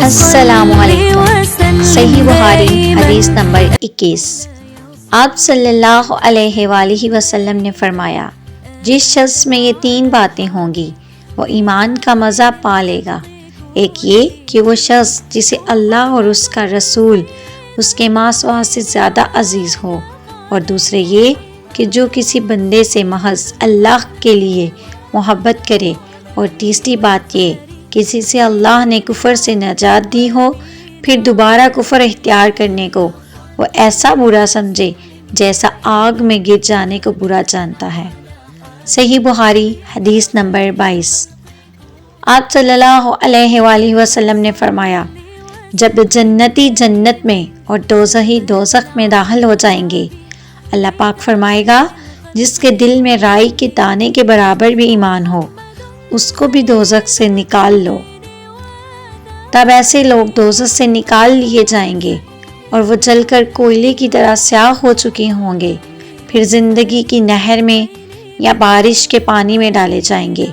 السلام علیکم۔ صحیح بخاری حدیث نمبر 21۔ آپ صلی اللہ علیہ وآلہ وسلم نے فرمایا، جس شخص میں یہ 3 باتیں ہوں گی وہ ایمان کا مزہ پا لے گا۔ ایک یہ کہ وہ شخص جسے اللہ اور اس کا رسول اس کے ماسوا سے زیادہ عزیز ہو، اور دوسرے یہ کہ جو کسی بندے سے محض اللہ کے لیے محبت کرے، اور تیسری بات یہ کسی سے اللہ نے کفر سے نجات دی ہو، پھر دوبارہ کفر اختیار کرنے کو وہ ایسا برا سمجھے جیسا آگ میں گر جانے کو برا جانتا ہے۔ صحیح بخاری حدیث نمبر 22۔ آپ صلی اللہ علیہ وآلہ وسلم نے فرمایا، جب جنتی جنت میں اور دوزخی دوزخ میں داخل ہو جائیں گے، اللہ پاک فرمائے گا، جس کے دل میں رائی کے دانے کے برابر بھی ایمان ہو، اس کو بھی دوزخ سے نکال لو۔ تب ایسے لوگ دوزخ سے نکال لیے جائیں گے اور وہ جل کر کوئلے کی طرح سیاہ ہو چکے ہوں گے، پھر زندگی کی نہر میں یا بارش کے پانی میں ڈالے جائیں گے۔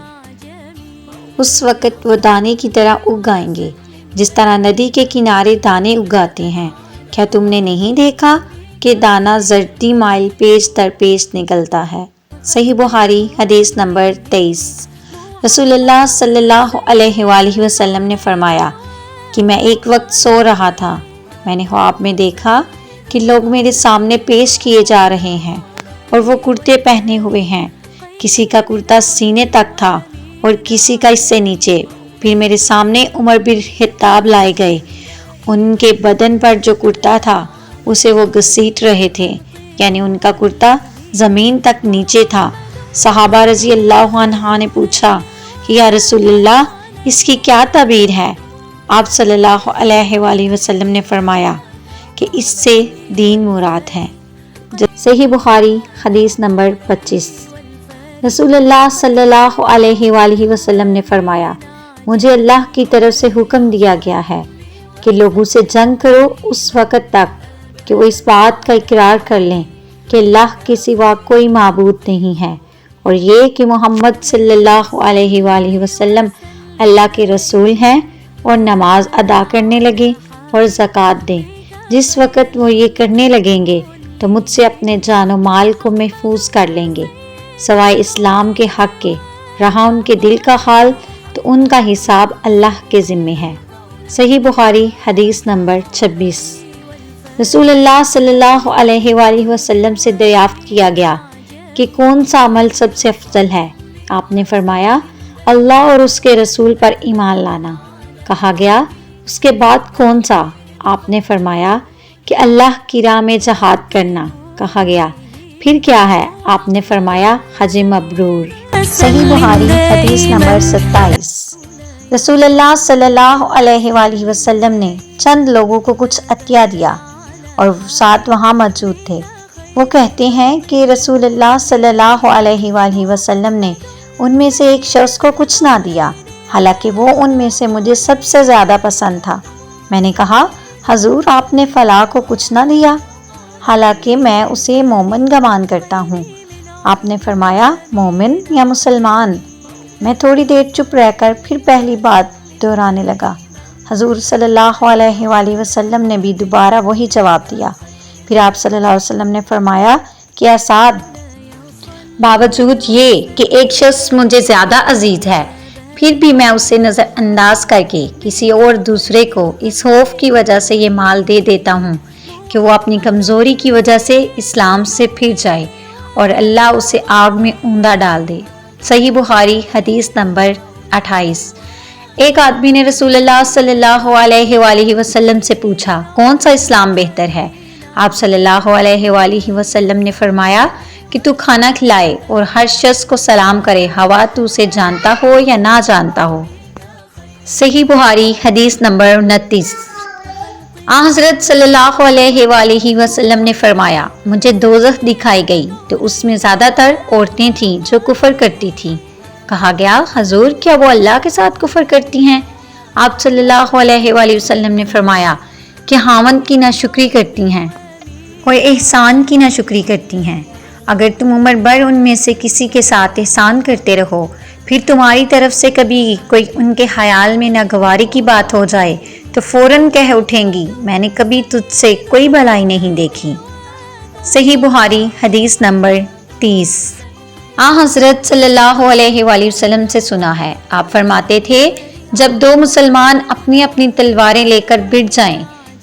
اس وقت وہ دانے کی طرح اگ آئیں گے، جس طرح ندی کے کنارے دانے اگاتے ہیں۔ کیا تم نے نہیں دیکھا کہ دانہ زرتی مائل پیچ در پیچ نکلتا ہے؟ صحیح بخاری حدیث نمبر 23۔ رسول اللہ صلی اللہ علیہ وآلہ وسلم نے فرمایا کہ میں ایک وقت سو رہا تھا، میں نے خواب میں دیکھا کہ لوگ میرے سامنے پیش کیے جا رہے ہیں اور وہ کرتے پہنے ہوئے ہیں، کسی کا کرتا سینے تک تھا اور کسی کا اس سے نیچے۔ پھر میرے سامنے عمر بن خطاب لائے گئے، ان کے بدن پر جو کرتا تھا اسے وہ گھسیٹ رہے تھے، یعنی ان کا کرتا زمین تک نیچے تھا۔ صحابہ رضی اللہ عنہ نے پوچھا کہ یا رسول اللہ، اس کی کیا تعبیر ہے؟ آپ صلی اللہ علیہ وآلہ وسلم نے فرمایا کہ اس سے دین مراد ہے۔ صحیح بخاری حدیث نمبر 25۔ رسول اللہ صلی اللہ علیہ وآلہ وسلم نے فرمایا، مجھے اللہ کی طرف سے حکم دیا گیا ہے کہ لوگوں سے جنگ کرو اس وقت تک کہ وہ اس بات کا اقرار کر لیں کہ اللہ کے سوا کوئی معبود نہیں ہے، اور یہ کہ محمد صلی اللہ علیہ وآلہ وسلم اللہ کے رسول ہیں، اور نماز ادا کرنے لگے اور زکوٰۃ دیں۔ جس وقت وہ یہ کرنے لگیں گے تو مجھ سے اپنے جان و مال کو محفوظ کر لیں گے، سوائے اسلام کے حق کے۔ رہا ان کے دل کا حال تو ان کا حساب اللہ کے ذمے ہے۔ صحیح بخاری حدیث نمبر 26۔ رسول اللہ صلی اللہ علیہ وآلہ وسلم سے دریافت کیا گیا کہ کون سا عمل سب سے افضل ہے؟ آپ نے فرمایا، اللہ اور اس کے رسول پر ایمان لانا۔ کہا گیا، اس کے بعد کون سا؟ آپ نے فرمایا کہ اللہ کی راہ میں جہاد کرنا۔ کہا گیا، پھر کیا ہے؟ آپ نے فرمایا، حج مبرور۔ صحیح بخاری حدیث نمبر 27۔ رسول اللہ صلی اللہ علیہ وآلہ وسلم نے چند لوگوں کو کچھ عطیہ دیا اور ساتھ وہاں موجود تھے۔ وہ کہتے ہیں کہ رسول اللہ صلی اللہ علیہ وآلہ وسلم نے ان میں سے ایک شخص کو کچھ نہ دیا، حالانکہ وہ ان میں سے مجھے سب سے زیادہ پسند تھا۔ میں نے کہا، حضور آپ نے فلاں کو کچھ نہ دیا، حالانکہ میں اسے مومن گمان کرتا ہوں۔ آپ نے فرمایا، مومن یا مسلمان؟ میں تھوڑی دیر چپ رہ کر پھر پہلی بات دہرانے لگا۔ حضور صلی اللہ علیہ وآلہ وسلم نے بھی دوبارہ وہی جواب دیا۔ پھر آپ صلی اللہ علیہ وسلم نے فرمایا کہ اسعد، باوجود یہ کہ ایک شخص مجھے زیادہ عزیز ہے، پھر بھی میں اسے نظر انداز کر کے کسی اور دوسرے کو اس خوف کی وجہ سے یہ مال دے دیتا ہوں کہ وہ اپنی کمزوری کی وجہ سے اسلام سے پھر جائے اور اللہ اسے آگ میں اوندا ڈال دے۔ صحیح بخاری حدیث نمبر 28۔ ایک آدمی نے رسول اللہ صلی اللہ علیہ وآلہ وسلم سے پوچھا، کون سا اسلام بہتر ہے؟ آپ صلی اللہ علیہ وآلہ وسلم نے فرمایا کہ تو کھانا کھلائے اور ہر شخص کو سلام کرے، ہوا تو اسے جانتا ہو یا نہ جانتا ہو۔ صحیح بخاری حدیث نمبر 29۔ حضرت صلی اللہ علیہ وآلہ وسلم نے فرمایا، مجھے دوزخ دکھائی گئی تو اس میں زیادہ تر عورتیں تھیں جو کفر کرتی تھیں۔ کہا گیا، حضور کیا وہ اللہ کے ساتھ کفر کرتی ہیں؟ آپ صلی اللہ علیہ وآلہ وسلم نے فرمایا کہ خاوند کی ناشکری کرتی ہیں اور احسان کی ناشکری کرتی ہیں۔ اگر تم عمر بھر ان میں سے کسی کے ساتھ احسان کرتے رہو، پھر تمہاری طرف سے کبھی کوئی ان کے خیال میں ناگواری کی بات ہو جائے تو فوراً کہہ اٹھیں گی میں نے کبھی تجھ سے کوئی بھلائی نہیں دیکھی۔ صحیح بخاری حدیث نمبر 30۔ حضرت صلی اللہ علیہ وآلہ وسلم سے سنا ہے، آپ فرماتے تھے جب دو مسلمان اپنی اپنی تلواریں لے کر بٹ جائیں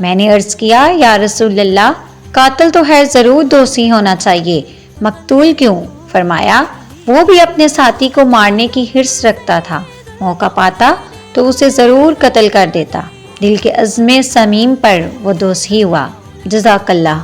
میں نے عرض کیا یا رسول اللہ، قاتل تو خیر ضرور دوشی ہونا چاہیے، مقتول کیوں؟ فرمایا وہ بھی اپنے ساتھی کو مارنے کی حرص رکھتا تھا، موقع پاتا تو اسے ضرور قتل کر دیتا، دل کے عزم صمیم پر وہ دوشی ہوا۔ جزاک اللہ۔